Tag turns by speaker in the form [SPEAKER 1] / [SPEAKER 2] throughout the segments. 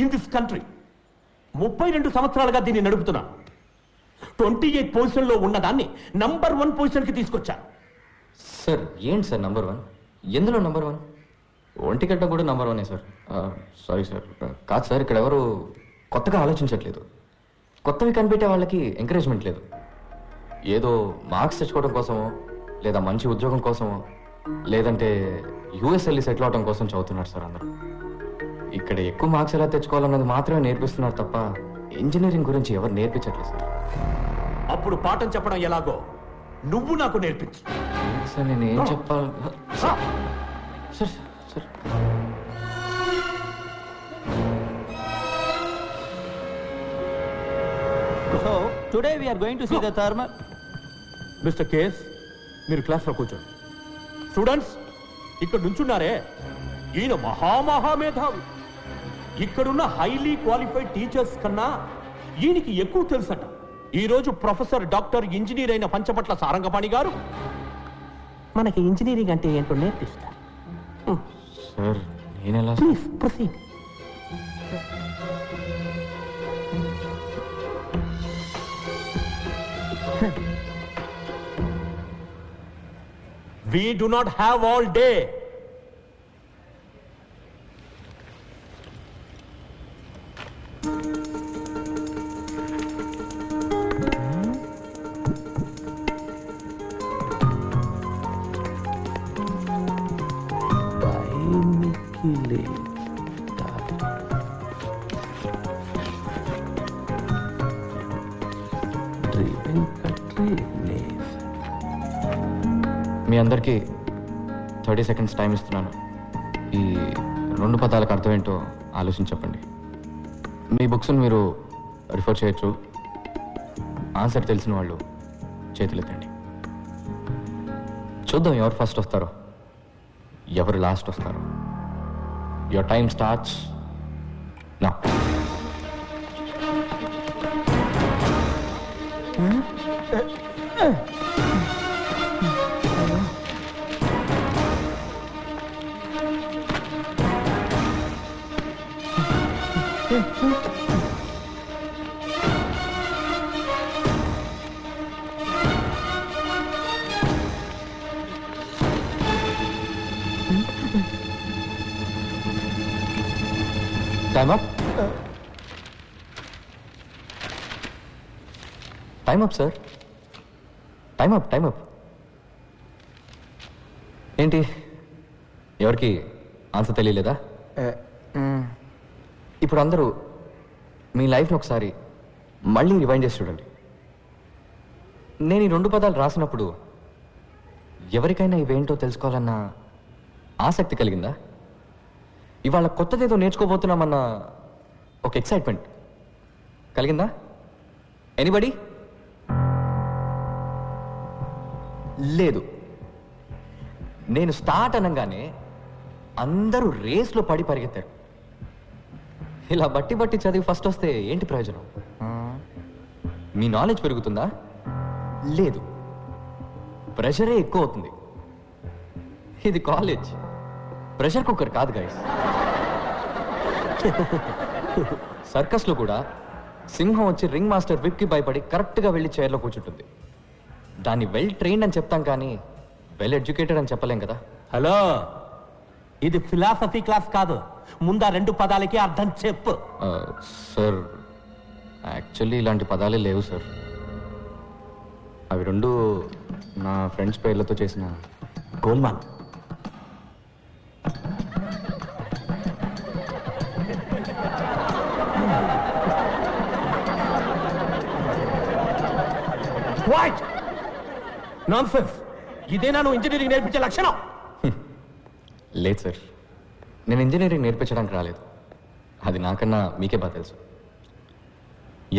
[SPEAKER 1] In this country 32 సంవత్సరాలుగా దీన్ని నడుపుతున్నా. 28 పొజిషన్లో ఉన్నదాన్ని నంబర్ 1 పొజిషన్కి తీసుకొచ్చాను.
[SPEAKER 2] సార్ ఏంటి సార్ నంబర్ 1? ఎందులో నంబర్ 1? ఒంటిగడ్డ కూడా నంబర్ 1 సార్. సారీ సార్, కాదు సార్, ఇక్కడ ఎవరు కొత్తగా ఆలోచించట్లేదు. కొత్తవి కనిపెట్టే వాళ్ళకి ఎంకరేజ్మెంట్ లేదు. ఏదో మార్క్స్ తెచ్చుకోవడం కోసమో, లేదా మంచి ఉద్యోగం కోసమో, లేదంటే యూఎస్ వెళ్ళి సెటిల్ అవడం కోసం చదువుతున్నారు సార్ అందరూ. ఇక్కడ ఎక్కువ మార్క్స్ ఎలా తెచ్చుకోవాలన్నది మాత్రమే నేర్పిస్తున్నారు తప్ప ఇంజనీరింగ్ గురించి ఎవరు నేర్పించట్లేదు సార్.
[SPEAKER 1] అప్పుడు పాఠం చెప్పడం ఎలాగో నువ్వు నాకు నేర్పించు.
[SPEAKER 2] సార్ నేను ఏం చెప్పాలి sir? Sir sir
[SPEAKER 3] So today we are going to see the thermal.
[SPEAKER 1] Mister KS, మీరు క్లాస్లో కూర్చోండి. స్టూడెంట్స్, ఇక్కడ నుంచున్నారే, ఈయన మహామహామేధావి. ఇక్కడున్న హైలీ క్వాలిఫైడ్ టీచర్స్ కన్నా ఈయనకి ఎక్కువ తెలుసట. ఈరోజు ప్రొఫెసర్ డాక్టర్ ఇంజనీర్ అయిన పంచపట్ల సారంగపాణి గారు మనకి ఇంజనీరింగ్ అంటే ఏంటో నేర్పిస్తారు.
[SPEAKER 2] సార్ నేను
[SPEAKER 1] please proceed. We do not have all day.
[SPEAKER 2] మీ అందరికీ 30 seconds టైం ఇస్తున్నాను. ఈ 2 పదాలకు అర్థం ఏంటో ఆలోచించి చెప్పండి. మీ బుక్స్ని మీరు రిఫర్ చేయొచ్చు. ఆన్సర్ తెలిసిన వాళ్ళు చేతులెత్తండి. చూద్దాం ఎవరు ఫస్ట్ వస్తారో, ఎవరు లాస్ట్ వస్తారో. Your time starts now. Time up. Time up, sir. Time up, time up. ఏంటి, ఎవరికి ఆన్సర్ తెలియలేదా? ఇప్పుడు అందరూ మీ లైఫ్ని ఒకసారి మళ్ళీ రివైండ్ చేసి చూడండి. నేను ఈ 2 పదాలు రాసినప్పుడు ఎవరికైనా ఇవేంటో తెలుసుకోవాలన్న ఆసక్తి కలిగిందా? ఇవాళ కొత్తదేదో నేర్చుకోబోతున్నామన్న ఒక ఎక్సైట్మెంట్ కలిగిందా? ఎనీబడి? లేదు. నేను స్టార్ట్ అనగానే అందరూ రేస్లో పడి పరిగెత్తారు. ఇలా బట్టి బట్టి చదివి ఫస్ట్ వస్తే ఏంటి ప్రయోజనం? మీ నాలెడ్జ్ పెరుగుతుందా? లేదు, ప్రెషరే ఎక్కువ అవుతుంది. ఇది కాలేజ్, ప్రెషర్ కుక్కర్ కాదు గైస్. సర్కస్లో కూడా సింహం వచ్చి రింగ్ మాస్టర్ విప్కి భయపడి కరెక్ట్గా వెళ్ళి చైర్లో కూర్చుంటుంది. దాన్ని వెల్ ట్రైన్డ్ అని చెప్తాం కానీ వెల్ ఎడ్యుకేటెడ్ అని చెప్పలేం కదా.
[SPEAKER 1] హలో, ఇది ఫిలాసఫీ క్లాస్ కాదు. ముందా 2 పదాలకి అర్థం చెప్పు.
[SPEAKER 2] సార్ యాక్చువల్లీ ఇలాంటి పదాలే లేవు సార్. అవి 2 నా ఫ్రెండ్స్ పేర్లతో చేసిన
[SPEAKER 1] గోల్మాల్. What nonsense! ఇదేనా నువ్వు ఇంజనీరింగ్ నేర్పించే లక్షణం?
[SPEAKER 2] లేదు సార్, నేను ఇంజనీరింగ్ నేర్పించడానికి రాలేదు. అది నాకన్నా మీకే బాగా తెలుసు.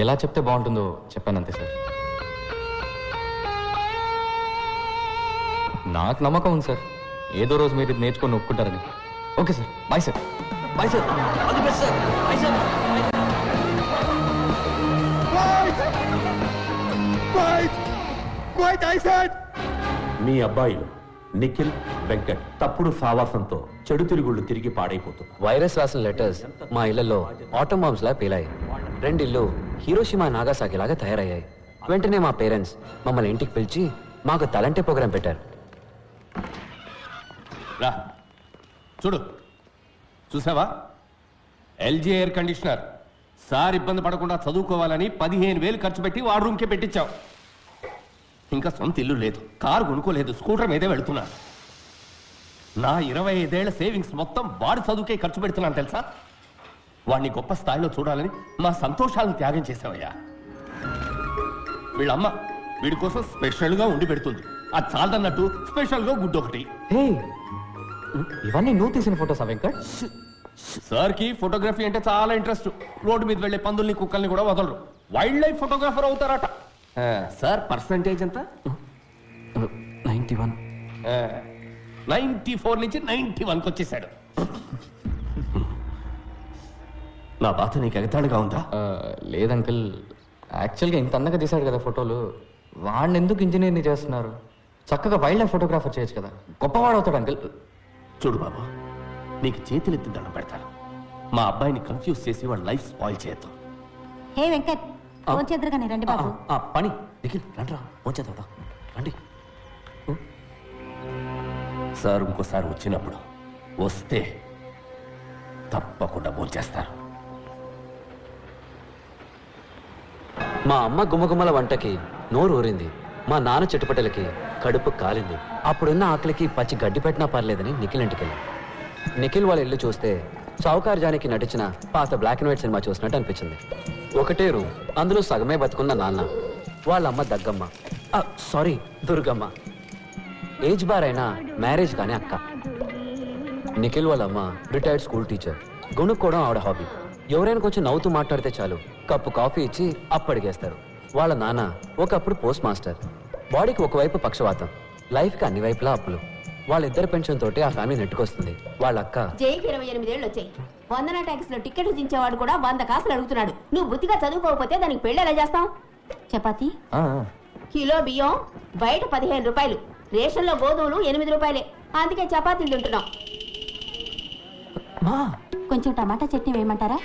[SPEAKER 2] ఎలా చెప్తే బాగుంటుందో చెప్పాను అంతే సార్. నాకు నమ్మకం ఉంది సార్, ఏదో రోజు మీరు ఇది నేర్చుకొని ఒప్పుకుంటారని. Okay sir, bye sir. Bye sir. All the best sir. Bye sir.
[SPEAKER 1] మీ అబ్బాయిలు నిఖిల్ వెంకట్ తప్పుడు సావాసంతో చెడు తిరుగుళ్ళు తిరిగి పాడైపోతున్నారు.
[SPEAKER 4] వైరస్ రాసిన లెటర్స్ మా ఇళ్లలో ఆటం బాంబ్స్ లా పేలాయి. రెండిళ్ళు హీరోషిమా నాగాసాకి లాగా తయారయ్యాయి. వెంటనే మా పేరెంట్స్ మమ్మల్ని ఇంటికి పిలిచి మాకు తలంటే ప్రోగ్రాం పెట్టారు.
[SPEAKER 5] రా చూడు, చూసావా? LG air conditioner. సార్ ఇబ్బంది పడకుండా చదువుకోవాలని 15,000 ఖర్చు పెట్టి వాడు రూమ్కే పెట్టించావు. ఇంకా సొంత ఇల్లు లేదు, కారు కొనుక్కోలేదు, స్కూటర్ మీదే వెళుతున్నా. నా 25 ఏళ్ల సేవింగ్స్ మొత్తం వాడి చదువుకే ఖర్చు పెడుతున్నాను తెలుసా? వాడిని గొప్ప స్థాయిలో చూడాలని మా సంతోషాలను త్యాగం చేసావయ్యా. వీళ్ళమ్మ వీడి కోసం స్పెషల్గా ఉండి పెడుతుంది. అది చాలదన్నట్టు స్పెషల్గా గుడ్డు ఒకటి.
[SPEAKER 2] హే, ఇవన్నీ నువ్వు తీసిన ఫోటోసా వెంకట్?
[SPEAKER 5] సార్కి ఫోటోగ్రఫీ అంటే చాలా ఇంట్రెస్ట్. రోడ్డు మీద వెళ్లే పందుల్ని కుక్కల్ని కూడా వదలరు. వైల్డ్ లైఫ్ ఫోటోగ్రాఫర్ అవుతారట. సార్ పర్సంటేజ్ ఎంత?
[SPEAKER 4] 91.
[SPEAKER 5] 94 నుంచి 91కి వచ్చేసాడు. నా బాధ నీకు ఎగతాడుగా ఉందా?
[SPEAKER 2] లేదు అంకుల్, యాక్చువల్గా ఇంత అందంగా తీశాడు కదా ఫోటోలు, వాడిని ఎందుకు ఇంజనీర్ని చేస్తున్నారు? చక్కగా వైల్డ్ లైఫ్ ఫోటోగ్రాఫర్ చేయొచ్చు కదా, గొప్పవాడు అవుతాడు అంకుల్.
[SPEAKER 5] చూడు బాబు, నీకు చేతులెత్తి దండం పెడతాను. మా అబ్బాయిని కన్ఫ్యూజ్ చేసి వాడు లైఫ్ స్పాయిల్ చేయొద్దు.
[SPEAKER 6] హే వెంకట్, ఫోన్ చేద్దరు కానీ రండి బాబు.
[SPEAKER 3] పని నిఖిల్ రండి పోచేద్దా రండి.
[SPEAKER 5] సార్ ఇంకోసారి వచ్చినప్పుడు వస్తే తప్పకుండా భోంచేస్తారు.
[SPEAKER 4] మా అమ్మ గుమ్మగుమ్మల వంటకి నోరు ఊరింది. మా నాన్న చెట్టుపట్టలకి కడుపు కాలింది. అప్పుడున్న ఆకలికి పచ్చి గడ్డి పెట్టినా పర్లేదని నిఖిల్ ఇంటికి వెళ్ళాం. నిఖిల్ వాళ్ళ ఇల్లు చూస్తే చౌకార్ జానికి నటించిన పాత బ్లాక్ అండ్ వైట్ సినిమా చూసినట్టు అనిపించింది. ఒకటే రూమ్, అందులో సగమే బతుకున్న నాన్న, వాళ్ళ అమ్మ దగ్గమ్మ, సారీ దుర్గమ్మ, ఏజ్ బార్ అయినా మ్యారేజ్ కానీ అక్క. నిఖిల్ వాళ్ళ అమ్మ రిటైర్డ్ స్కూల్ టీచర్. గుణుక్కోవడం ఆవిడ హాబీ. ఎవరైనా కొంచెం నవ్వుతూ మాట్లాడితే చాలు కప్పు కాఫీ ఇచ్చి అప్పడిగేస్తారు. వాళ్ళ నాన్న ఒకప్పుడు పోస్ట్ మాస్టర్. బాడీకి ఒకవైపు పక్షవాతం, లైఫ్కి అన్ని వైపులా అప్పులు. వాళ్ళిద్దరి పెన్షన్ తోటి ఆ ఫ్యామిలీ నెట్టుకొస్తుంది. వాళ్ళ అక్క
[SPEAKER 6] జైకి 28 ఏళ్ళు వచ్చాయి. వందన ట్యాక్స్ లో టికెట్ దించేవాడు కూడా 100 కాసులు అడుగుతున్నాడు. నువ్వు బుద్ధిగా చదువుకోకపోతే దానికి పెళ్లి ఎలా చేస్తావు? చపాతి కిలో బియ్యం బయట 15 రూపాయలు, రేషన్ లో గోధుమలు 8 రూపాయలే. అందుకే చపాతీలు తింటున్నాం. కొంచెం టమాటా చట్నీ వేయమంటారా?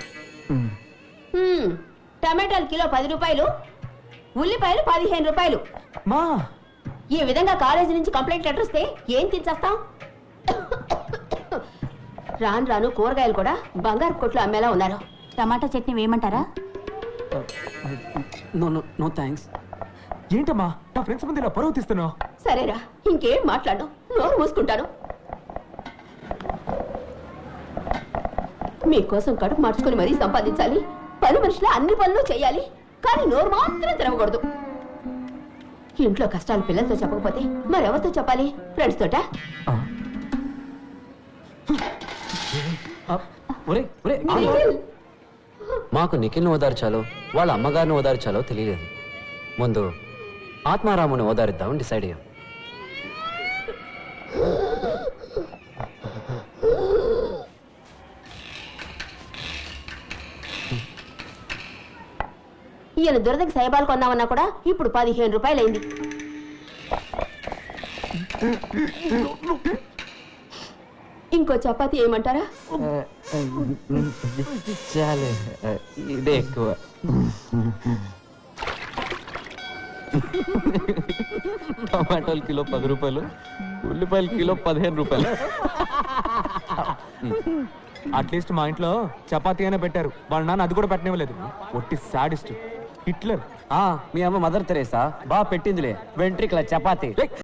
[SPEAKER 6] టమాటాలు కిలో 10 రూపాయలు, ఉల్లిపాయలు 15 రూపాయలు. ఈ విధంగా కాలేజీ నుంచి కంప్లైంట్ లెటర్ వస్తే ఏం తినేస్తాం? రాను రాను కూరగాయలు కూడా బంగారు కొట్లు అమ్మేలా ఉన్నారు. టమాటా చట్నీ వేయమంటారా?
[SPEAKER 3] No thanks.
[SPEAKER 1] ఏంటమ్మా నా ఫ్రెండ్స్ ముందు ఇలా పరువు తీస్తున్నావు?
[SPEAKER 6] సరేరా, ఇంకేం మాట్లాడు, నోరు మూసుకుంటాను. మీకోసం కడుపు మార్చుకుని మరీ సంపాదించాలి, పని మనుషుల అన్ని పనులు చేయాలి, కానీ నోరు మాత్రం తిరగకూడదు. ఇంట్లో కష్టాలు పిల్లలతో చెప్పకపోతే మరెవరితో చెప్పాలి? ఫ్రెండ్స్ తోట?
[SPEAKER 4] మాకు నిఖిల్ని ఓదార్చాలో వాళ్ళ అమ్మగారిని ఓదార్చాలో తెలియలేదు. ముందు ఆత్మారాముని ఓదారిద్దామని డిసైడ్ అయ్యాం.
[SPEAKER 6] ఈయన దురదకి సైబాలు కొన్నామన్నా కూడా ఇప్పుడు 15 రూపాయలు అయింది. ఇంకో చపాతీ ఏమంటారా?
[SPEAKER 2] చాలే, ఇదే ఎక్కువ. టమాటాలు కిలో 10 రూపాయలు, ఉల్లిపాయలు కిలో 15 రూపాయలు.
[SPEAKER 1] అట్లీస్ట్ మా ఇంట్లో చపాతీ అయినా పెట్టారు, వాళ్ళ నాన్న అది కూడా పెట్టనివ్వలేదు. ఒట్టి సాడిస్ట్ హిట్లర్.
[SPEAKER 3] మీ అమ్మ మదర్ తెరేసా బాగా పెట్టిందిలే వెంట్రికల చపాతీ.